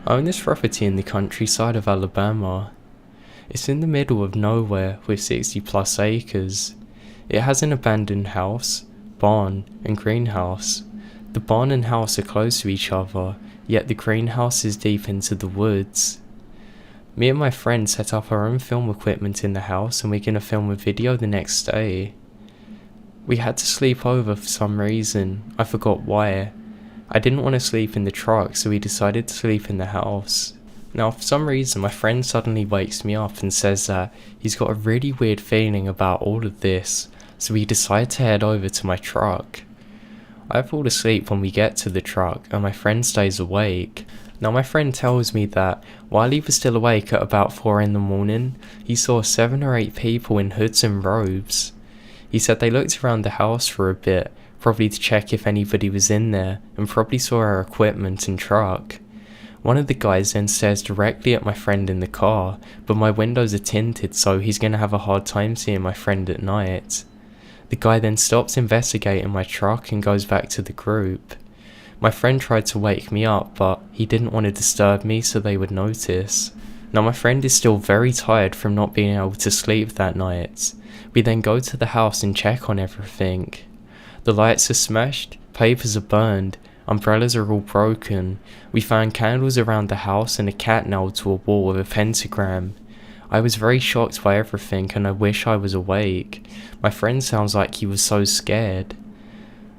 I own this property in the countryside of Alabama. It's in the middle of nowhere with 60 plus acres. It has an abandoned house, barn, and greenhouse. The barn and house are close to each other, yet the greenhouse is deep into the woods. Me and my friend set up our own film equipment in the house and we're gonna film a video the next day. We had to sleep over for some reason, I forgot why. I didn't want to sleep in the truck, so we decided to sleep in the house. Now for some reason my friend suddenly wakes me up and says that he's got a really weird feeling about all of this, so we decide to head over to my truck. I fall asleep when we get to the truck and my friend stays awake. Now my friend tells me that while he was still awake at about 4 in the morning, he saw 7 or 8 people in hoods and robes. He said they looked around the house for a bit, probably to check if anybody was in there, and probably saw our equipment and truck. One of the guys then stares directly at my friend in the car, but my windows are tinted so he's gonna have a hard time seeing my friend at night. The guy then stops investigating my truck and goes back to the group. My friend tried to wake me up, but he didn't want to disturb me so they would notice. Now my friend is still very tired from not being able to sleep that night. We then go to the house and check on everything. The lights are smashed, papers are burned, umbrellas are all broken. We found candles around the house and a cat nailed to a wall with a pentagram. I was very shocked by everything and I wish I was awake. My friend sounds like he was so scared.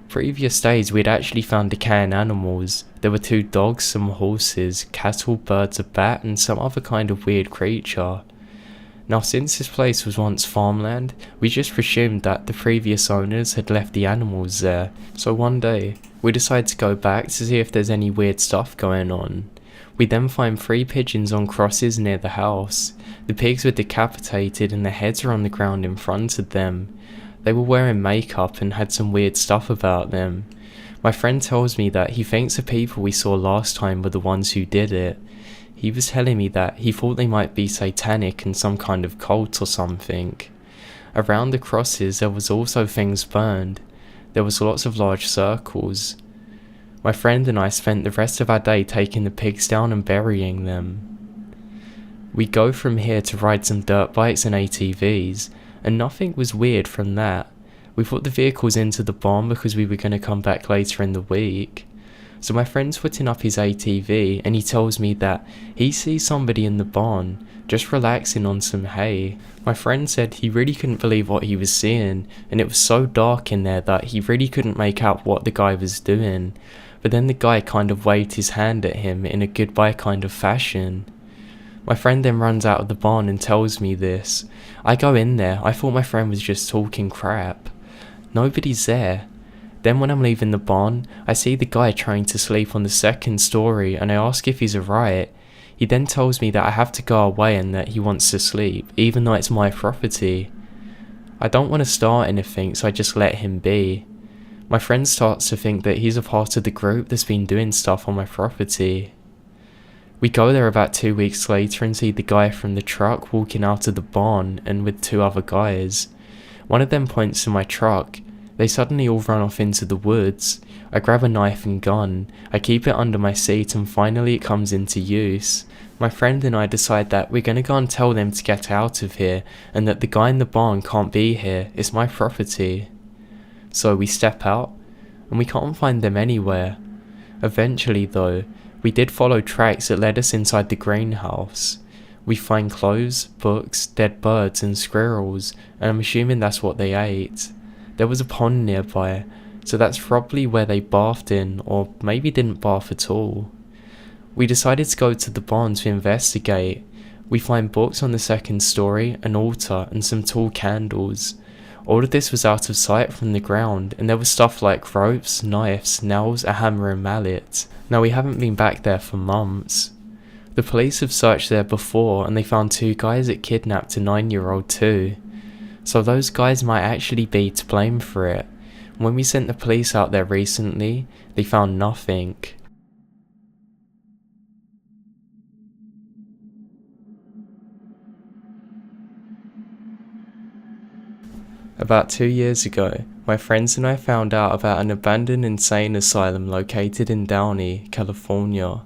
Previous days we had actually found decaying animals. There were 2 dogs, some horses, cattle, birds, a bat and some other kind of weird creature. Now since this place was once farmland, we just presumed that the previous owners had left the animals there. So one day, we decided to go back to see if there's any weird stuff going on. We then find 3 pigeons on crosses near the house. The pigs were decapitated and their heads are on the ground in front of them. They were wearing makeup and had some weird stuff about them. My friend tells me that he thinks the people we saw last time were the ones who did it. He was telling me that he thought they might be satanic and some kind of cult or something. Around the crosses there was also things burned. There was lots of large circles. My friend and I spent the rest of our day taking the pigs down and burying them. We go from here to ride some dirt bikes and ATVs, and nothing was weird from that. We put the vehicles into the barn because we were going to come back later in the week. So my friend's putting up his ATV and he tells me that he sees somebody in the barn, just relaxing on some hay. My friend said he really couldn't believe what he was seeing, and it was so dark in there that he really couldn't make out what the guy was doing. But then the guy kind of waved his hand at him in a goodbye kind of fashion. My friend then runs out of the barn and tells me this. I go in there, I thought my friend was just talking crap. Nobody's there. Then when I'm leaving the barn, I see the guy trying to sleep on the 2nd story and I ask if he's alright. He then tells me that I have to go away and that he wants to sleep, even though it's my property. I don't want to start anything, so I just let him be. My friend starts to think that he's a part of the group that's been doing stuff on my property. We go there about 2 weeks later and see the guy from the truck walking out of the barn and with 2 other guys. One of them points to my truck. They suddenly all run off into the woods. I grab a knife and gun. I keep it under my seat and finally it comes into use. My friend and I decide that we're going to go and tell them to get out of here and that the guy in the barn can't be here. It's my property. So we step out and we can't find them anywhere. Eventually though, we did follow tracks that led us inside the greenhouse. We find clothes, books, dead birds and squirrels, and I'm assuming that's what they ate. There was a pond nearby, so that's probably where they bathed in, or maybe didn't bath at all. We decided to go to the barn to investigate. We find books on the 2nd story, an altar and some tall candles. All of this was out of sight from the ground, and there was stuff like ropes, knives, nails, a hammer and mallet. Now we haven't been back there for months. The police have searched there before and they found 2 guys that kidnapped a 9-year-old too. So those guys might actually be to blame for it. When we sent the police out there recently, they found nothing. About 2 years ago, my friends and I found out about an abandoned insane asylum located in Downey, California.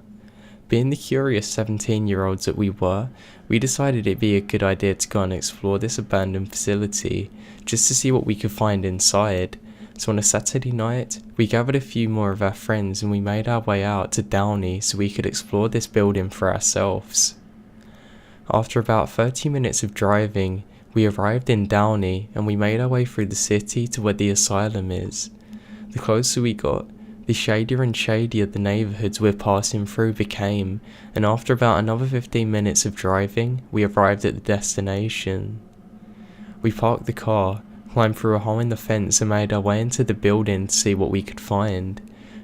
Being the curious 17-year-olds that we were, we decided it'd be a good idea to go and explore this abandoned facility, just to see what we could find inside. So on a Saturday night, we gathered a few more of our friends and we made our way out to Downey so we could explore this building for ourselves. After about 30 minutes of driving, we arrived in Downey and we made our way through the city to where the asylum is. The closer we got, the shadier and shadier the neighbourhoods we're passing through became, and after about another 15 minutes of driving, we arrived at the destination. We parked the car, climbed through a hole in the fence and made our way into the building to see what we could find.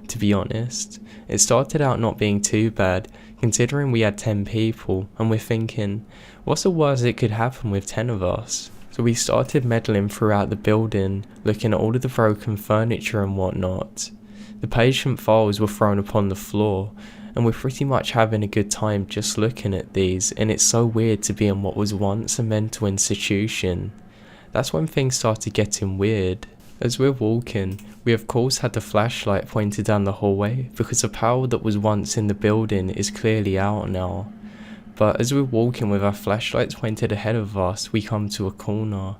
To be honest, it started out not being too bad, considering we had 10 people, and we're thinking, what's the worst that could happen with 10 of us? So we started meddling throughout the building, looking at all of the broken furniture and whatnot. The patient files were thrown upon the floor, and we're pretty much having a good time just looking at these, and it's so weird to be in what was once a mental institution. That's when things started getting weird. As we're walking, we of course had the flashlight pointed down the hallway because the power that was once in the building is clearly out now. But as we're walking with our flashlights pointed ahead of us, we come to a corner.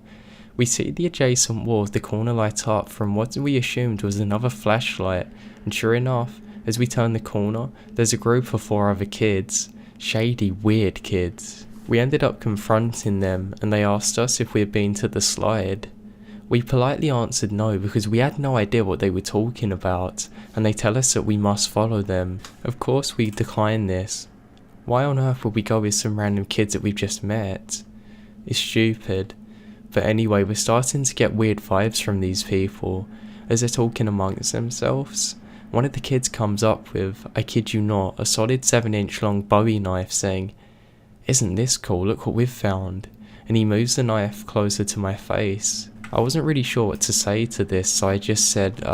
We see the adjacent wall of the corner light up from what we assumed was another flashlight, and sure enough, as we turn the corner, there's a group of 4 other kids. Shady, weird kids. We ended up confronting them, and they asked us if we had been to the slide. We politely answered no because we had no idea what they were talking about, and they tell us that we must follow them. Of course we declined this. Why on earth would we go with some random kids that we've just met? It's stupid. But anyway, we're starting to get weird vibes from these people, as they're talking amongst themselves. One of the kids comes up with, I kid you not, a solid 7-inch long Bowie knife saying, "Isn't this cool, look what we've found," and he moves the knife closer to my face. I wasn't really sure what to say to this, so I just said,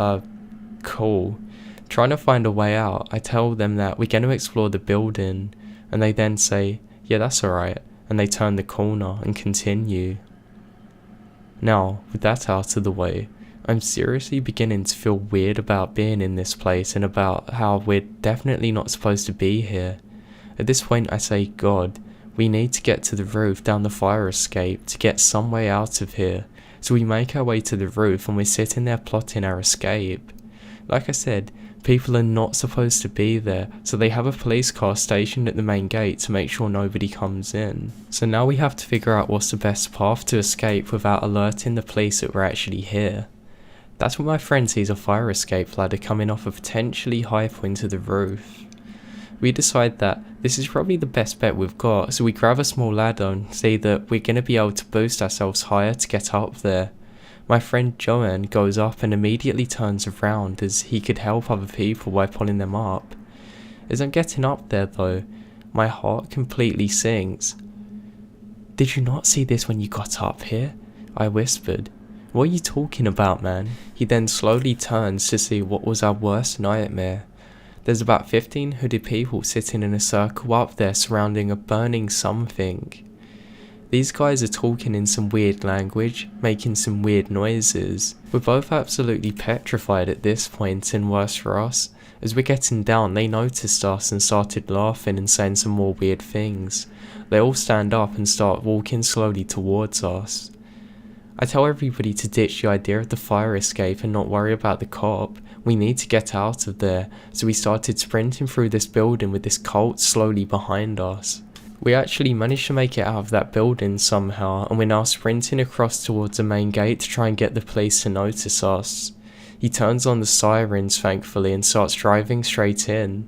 cool. Trying to find a way out, I tell them that we're going to explore the building, and they then say, yeah, that's alright, and they turn the corner and continue. Now, with that out of the way, I'm seriously beginning to feel weird about being in this place and about how we're definitely not supposed to be here. At this point I say, God, we need to get to the roof down the fire escape to get some way out of here. So we make our way to the roof and we're sitting there plotting our escape. Like I said, people are not supposed to be there, so they have a police car stationed at the main gate to make sure nobody comes in. So now we have to figure out what's the best path to escape without alerting the police that we're actually here. That's when my friend sees a fire escape ladder coming off a potentially high point of the roof. We decide that this is probably the best bet we've got, so we grab a small ladder and see that we're going to be able to boost ourselves higher to get up there. My friend Joanne goes up and immediately turns around as he could help other people by pulling them up. As I'm getting up there though, my heart completely sinks. "Did you not see this when you got up here?" I whispered. "What are you talking about, man?" He then slowly turns to see what was our worst nightmare. There's about 15 hooded people sitting in a circle up there surrounding a burning something. These guys are talking in some weird language, making some weird noises. We're both absolutely petrified at this point, and worse for us, as we're getting down they noticed us and started laughing and saying some more weird things. They all stand up and start walking slowly towards us. I tell everybody to ditch the idea of the fire escape and not worry about the cop. We need to get out of there, so we started sprinting through this building with this cult slowly behind us. We actually managed to make it out of that building somehow, and we're now sprinting across towards the main gate to try and get the police to notice us. He turns on the sirens thankfully and starts driving straight in.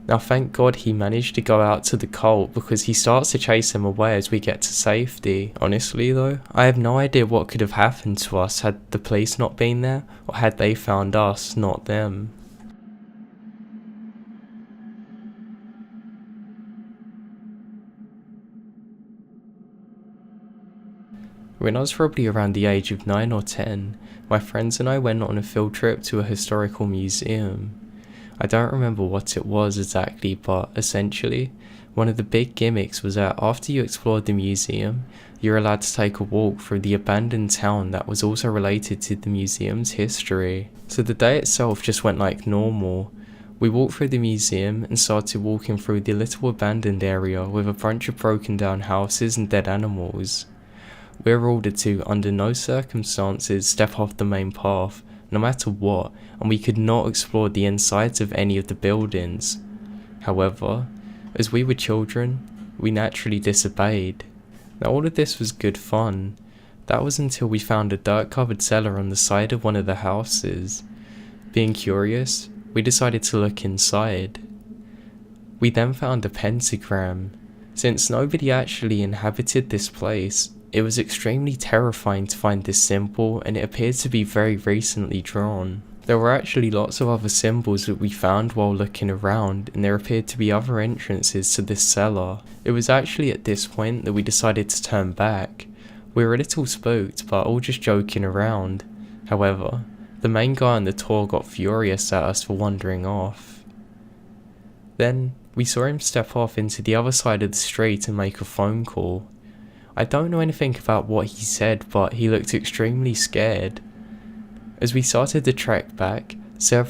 Now thank God he managed to go out to the cult because he starts to chase them away as we get to safety. Honestly though, I have no idea what could have happened to us had the police not been there, or had they found us, not them. When I was probably around the age of 9 or 10, my friends and I went on a field trip to a historical museum. I don't remember what it was exactly, but essentially, one of the big gimmicks was that after you explored the museum, you're allowed to take a walk through the abandoned town that was also related to the museum's history. So the day itself just went like normal. We walked through the museum and started walking through the little abandoned area with a bunch of broken down houses and dead animals. We were ordered to, under no circumstances, step off the main path, no matter what, and we could not explore the insides of any of the buildings. However, as we were children, we naturally disobeyed. Now all of this was good fun. That was until we found a dirt-covered cellar on the side of one of the houses. Being curious, we decided to look inside. We then found a pentagram. Since nobody actually inhabited this place, it was extremely terrifying to find this symbol, and it appeared to be very recently drawn. There were actually lots of other symbols that we found while looking around, and there appeared to be other entrances to this cellar. It was actually at this point that we decided to turn back. We were a little spooked, but all just joking around. However, the main guy on the tour got furious at us for wandering off. Then, we saw him step off into the other side of the street and make a phone call. I don't know anything about what he said, but he looked extremely scared. As we started to trek back, 4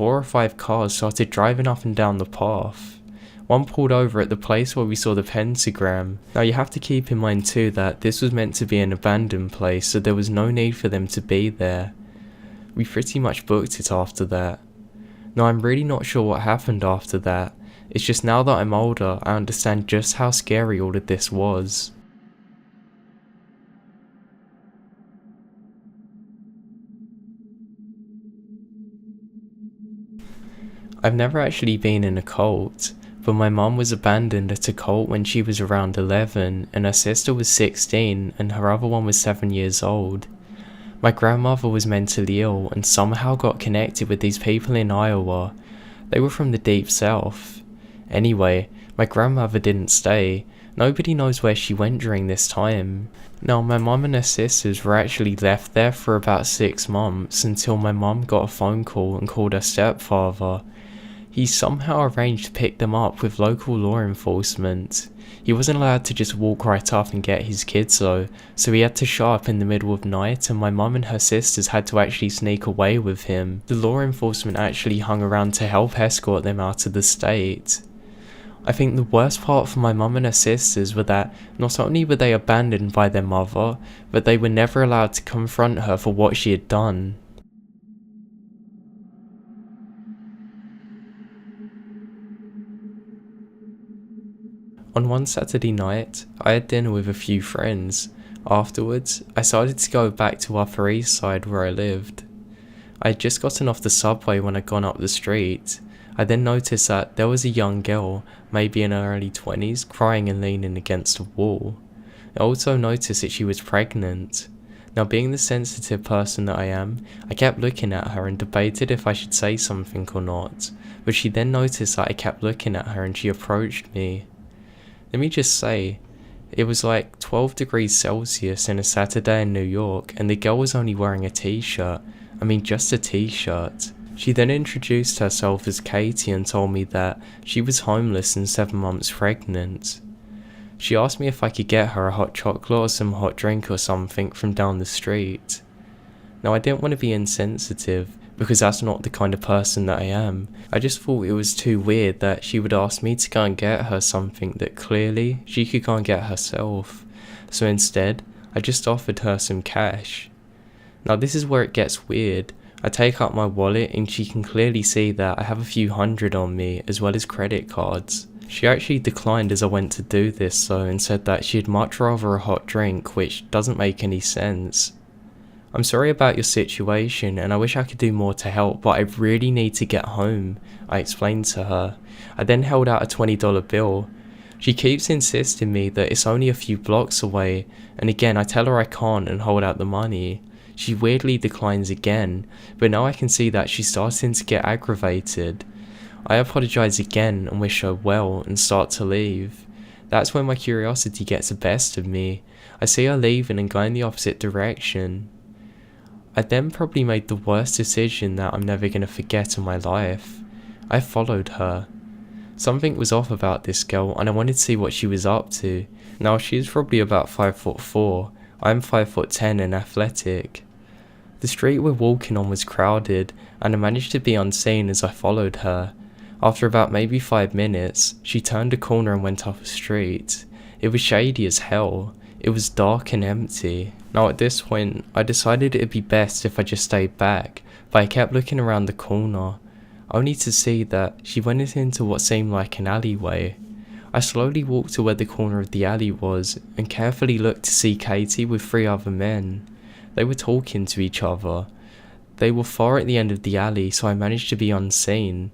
or 5 cars started driving up and down the path. One pulled over at the place where we saw the pentagram. Now you have to keep in mind too that this was meant to be an abandoned place, so there was no need for them to be there. We pretty much booked it after that. Now I'm really not sure what happened after that. It's just now that I'm older, I understand just how scary all of this was. I've never actually been in a cult, but my mum was abandoned at a cult when she was around 11, and her sister was 16, and her other one was 7 years old. My grandmother was mentally ill and somehow got connected with these people in Iowa. They were from the deep south. Anyway, my grandmother didn't stay. Nobody knows where she went during this time. Now, my mum and her sisters were actually left there for about 6 months until my mum got a phone call and called her stepfather. He somehow arranged to pick them up with local law enforcement. He wasn't allowed to just walk right up and get his kids though, so he had to show up in the middle of night, and my mum and her sisters had to actually sneak away with him. The law enforcement actually hung around to help escort them out of the state. I think the worst part for my mum and her sisters were that not only were they abandoned by their mother, but they were never allowed to confront her for what she had done. On one Saturday night, I had dinner with a few friends. Afterwards, I started to go back to Upper East Side where I lived. I had just gotten off the subway when I'd gone up the street. I then noticed that there was a young girl, maybe in her early 20s, crying and leaning against a wall. I also noticed that she was pregnant. Now, being the sensitive person that I am, I kept looking at her and debated if I should say something or not, but she then noticed that I kept looking at her and she approached me. Let me just say, it was like 12 degrees Celsius in a Saturday in New York, and the girl was only wearing a t-shirt. I mean, just a t-shirt. She then introduced herself as Katie and told me that she was homeless and 7 months pregnant. She asked me if I could get her a hot chocolate or some hot drink or something from down the street. Now, I didn't want to be insensitive, because that's not the kind of person that I am. I just thought it was too weird that she would ask me to go and get her something that clearly she could go and get herself. So instead, I just offered her some cash. Now this is where it gets weird. I take out my wallet and she can clearly see that I have a few hundred on me as well as credit cards. She actually declined as I went to do this though, and said that she'd much rather a hot drink, which doesn't make any sense. I'm sorry about your situation and I wish I could do more to help, but I really need to get home, I explained to her. I then held out a $20 bill. She keeps insisting me that it's only a few blocks away, and again I tell her I can't and hold out the money. She weirdly declines again, but now I can see that she's starting to get aggravated. I apologise again and wish her well and start to leave. That's when my curiosity gets the best of me. I see her leaving and going the opposite direction. I then probably made the worst decision that I'm never going to forget in my life. I followed her. Something was off about this girl and I wanted to see what she was up to. Now she's probably about 5'4". I'm 5'10" and athletic. The street we're walking on was crowded, and I managed to be unseen as I followed her. After about maybe 5 minutes, she turned a corner and went up a street. It was shady as hell. It was dark and empty. Now at this point, I decided it'd be best if I just stayed back, but I kept looking around the corner, only to see that she went into what seemed like an alleyway. I slowly walked to where the corner of the alley was, and carefully looked to see Katie with 3 other men. They were talking to each other. They were far at the end of the alley, so I managed to be unseen.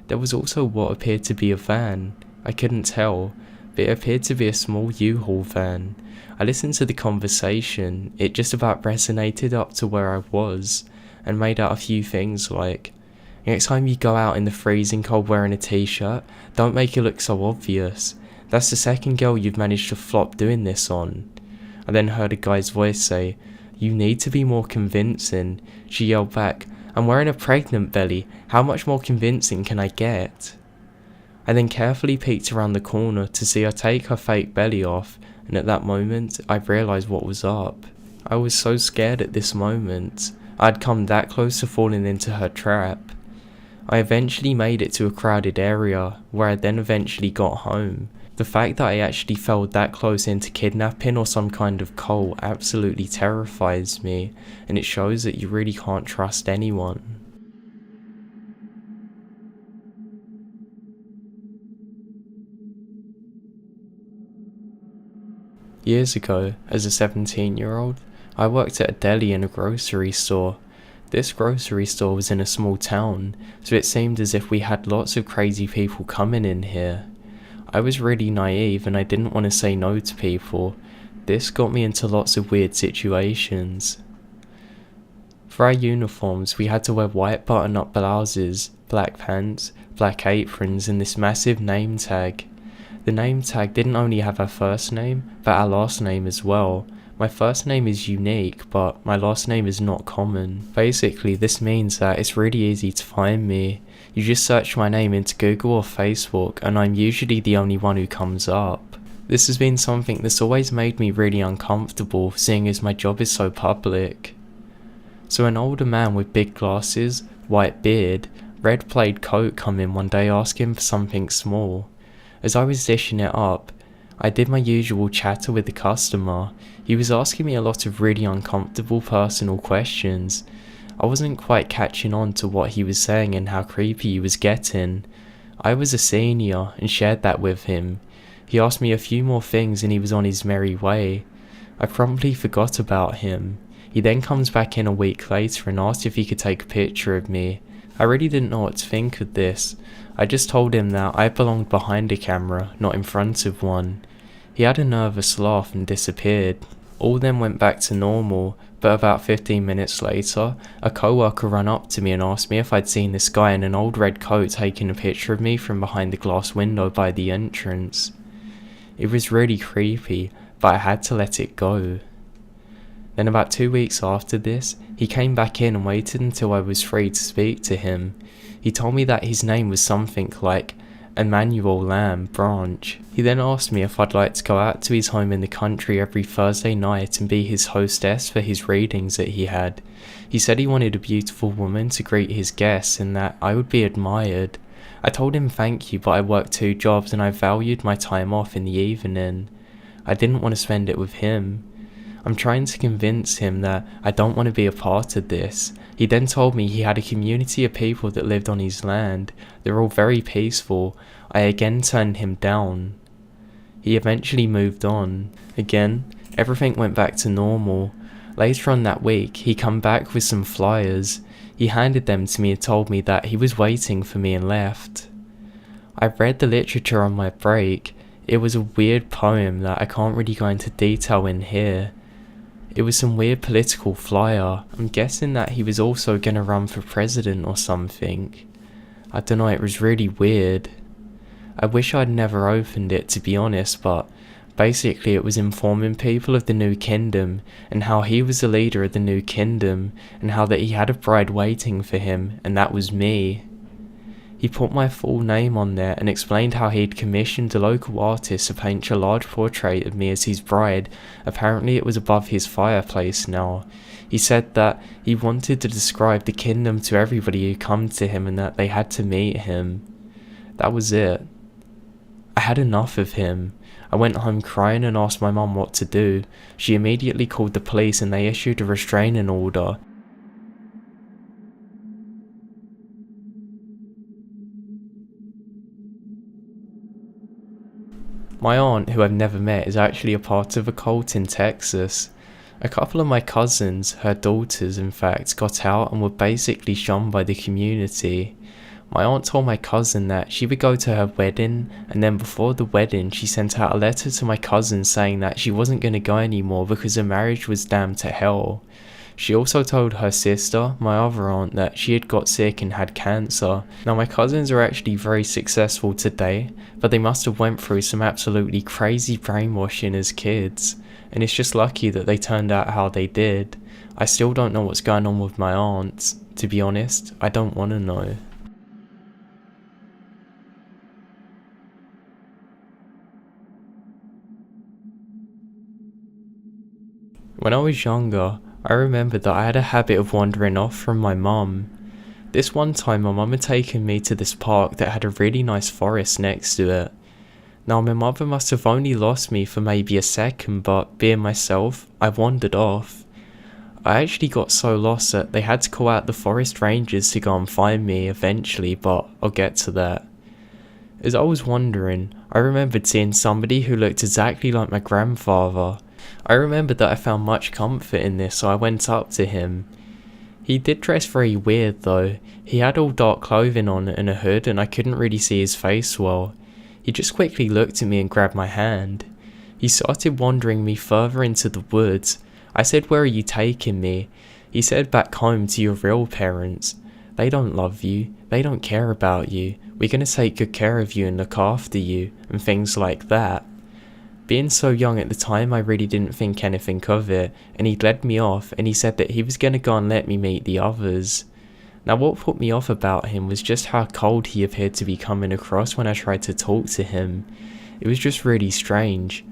There was also what appeared to be a van. I couldn't tell, but it appeared to be a small U-Haul van. I listened to the conversation. It just about resonated up to where I was, and made out a few things like, "Next time you go out in the freezing cold wearing a t-shirt, don't make it look so obvious. That's the second girl you've managed to flop doing this on." I then heard a guy's voice say, "You need to be more convincing." She yelled back, "I'm wearing a pregnant belly. How much more convincing can I get?" I then carefully peeked around the corner to see her take her fake belly off, and at that moment, I realised what was up. I was so scared at this moment. I'd come that close to falling into her trap. I eventually made it to a crowded area, where I then eventually got home. The fact that I actually fell that close into kidnapping or some kind of cult absolutely terrifies me, and it shows that you really can't trust anyone. Years ago, as a 17-year-old, I worked at a deli in a grocery store. This grocery store was in a small town, so it seemed as if we had lots of crazy people coming in here. I was really naive and I didn't want to say no to people. This got me into lots of weird situations. For our uniforms, we had to wear white button-up blouses, black pants, black aprons, and this massive name tag. The name tag didn't only have our first name, but our last name as well. My first name is unique, but my last name is not common. Basically, this means that it's really easy to find me. You just search my name into Google or Facebook, and I'm usually the only one who comes up. This has been something that's always made me really uncomfortable, seeing as my job is so public. So an older man with big glasses, white beard, red plaid coat come in one day asking for something small. As I was dishing it up, I did my usual chatter with the customer. He was asking me a lot of really uncomfortable personal questions. I wasn't quite catching on to what he was saying and how creepy he was getting. I was a senior and shared that with him. He asked me a few more things and he was on his merry way. I promptly forgot about him. He then comes back in a week later and asked if he could take a picture of me. I really didn't know what to think of this. I just told him that I belonged behind a camera, not in front of one. He had a nervous laugh and disappeared. All then went back to normal, but about 15 minutes later, a co-worker ran up to me and asked me if I'd seen this guy in an old red coat taking a picture of me from behind the glass window by the entrance. It was really creepy, but I had to let it go. Then about 2 weeks after this, he came back in and waited until I was free to speak to him. He told me that his name was something like Emmanuel Lamb Branch. He then asked me if I'd like to go out to his home in the country every Thursday night and be his hostess for his readings that he had. He said he wanted a beautiful woman to greet his guests and that I would be admired. I told him thank you, but I worked 2 jobs and I valued my time off in the evening. I didn't want to spend it with him. I'm trying to convince him that I don't want to be a part of this. He then told me he had a community of people that lived on his land. They're all very peaceful. I again turned him down. He eventually moved on. Again, everything went back to normal. Later on that week, he come back with some flyers. He handed them to me and told me that he was waiting for me and left. I read the literature on my break. It was a weird poem that I can't really go into detail in here. It was some weird political flyer. I'm guessing that he was also gonna run for president or something. I don't know, it was really weird. I wish I'd never opened it, to be honest, but basically it was informing people of the new kingdom and how he was the leader of the new kingdom and how that he had a bride waiting for him, and that was me. He put my full name on there and explained how he'd commissioned a local artist to paint a large portrait of me as his bride. Apparently it was above his fireplace now. He said that he wanted to describe the kingdom to everybody who come to him and that they had to meet him. That was it. I had enough of him. I went home crying and asked my mum what to do. She immediately called the police and they issued a restraining order. My aunt, who I've never met, is actually a part of a cult in Texas. A couple of my cousins, her daughters in fact, got out and were basically shunned by the community. My aunt told my cousin that she would go to her wedding, and then before the wedding she sent out a letter to my cousin saying that she wasn't going to go anymore because her marriage was damned to hell. She also told her sister, my other aunt, that she had got sick and had cancer. Now my cousins are actually very successful today, but they must have went through some absolutely crazy brainwashing as kids, and it's just lucky that they turned out how they did. I still don't know what's going on with my aunt. To be honest, I don't want to know. When I was younger, I remembered that I had a habit of wandering off from my mum. This one time my mum had taken me to this park that had a really nice forest next to it. Now my mother must have only lost me for maybe a second, but being myself, I wandered off. I actually got so lost that they had to call out the forest rangers to go and find me eventually, but I'll get to that. As I was wandering, I remembered seeing somebody who looked exactly like my grandfather. I remembered that I found much comfort in this, so I went up to him. He did dress very weird though. He had all dark clothing on and a hood, and I couldn't really see his face well. He just quickly looked at me and grabbed my hand. He started wandering me further into the woods. I said, "Where are you taking me?" He said, "Back home to your real parents. They don't love you, they don't care about you. We're gonna take good care of you and look after you," and things like that. Being so young at the time, I really didn't think anything of it, and he led me off and he said that he was going to go and let me meet the others. Now what put me off about him was just how cold he appeared to be coming across when I tried to talk to him. It was just really strange.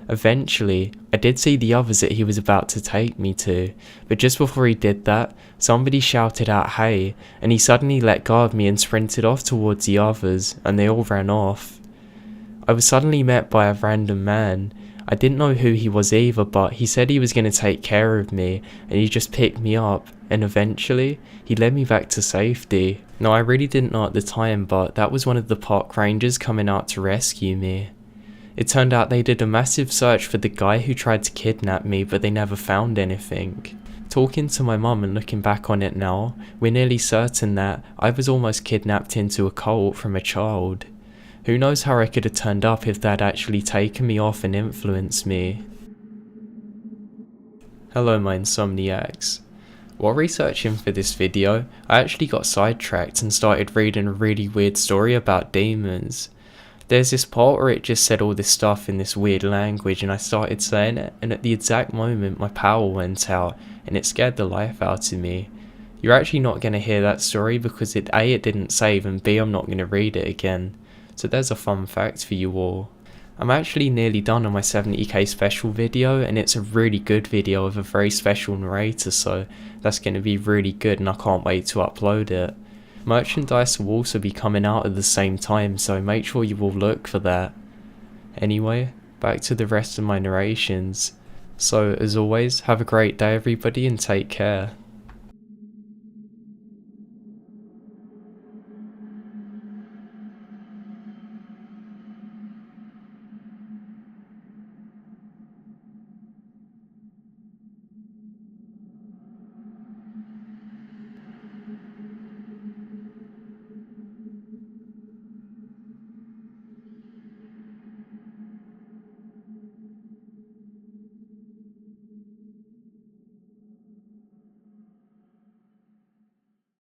Eventually, I did see the others that he was about to take me to, but just before he did that, somebody shouted out "hey," and he suddenly let go of me and sprinted off towards the others, and they all ran off. I was suddenly met by a random man. I didn't know who he was either, but he said he was going to take care of me, and he just picked me up, and eventually, he led me back to safety. Now I really didn't know at the time, but that was one of the park rangers coming out to rescue me. It turned out they did a massive search for the guy who tried to kidnap me, but they never found anything. Talking to my mum and looking back on it now, we're nearly certain that I was almost kidnapped into a cult from a child. Who knows how I could have turned up if they'd actually taken me off and influenced me. Hello my Insomniaks. While researching for this video, I actually got sidetracked and started reading a really weird story about demons. There's this part where it just said all this stuff in this weird language and I started saying it, and at the exact moment my power went out and it scared the life out of me. You're actually not going to hear that story because it didn't save, and B, I'm not going to read it again. So there's a fun fact for you all. I'm actually nearly done on my 70k special video, and it's a really good video with a very special narrator, so that's going to be really good and I can't wait to upload it. Merchandise will also be coming out at the same time, so make sure you all look for that. Anyway, back to the rest of my narrations. So as always, have a great day everybody and take care.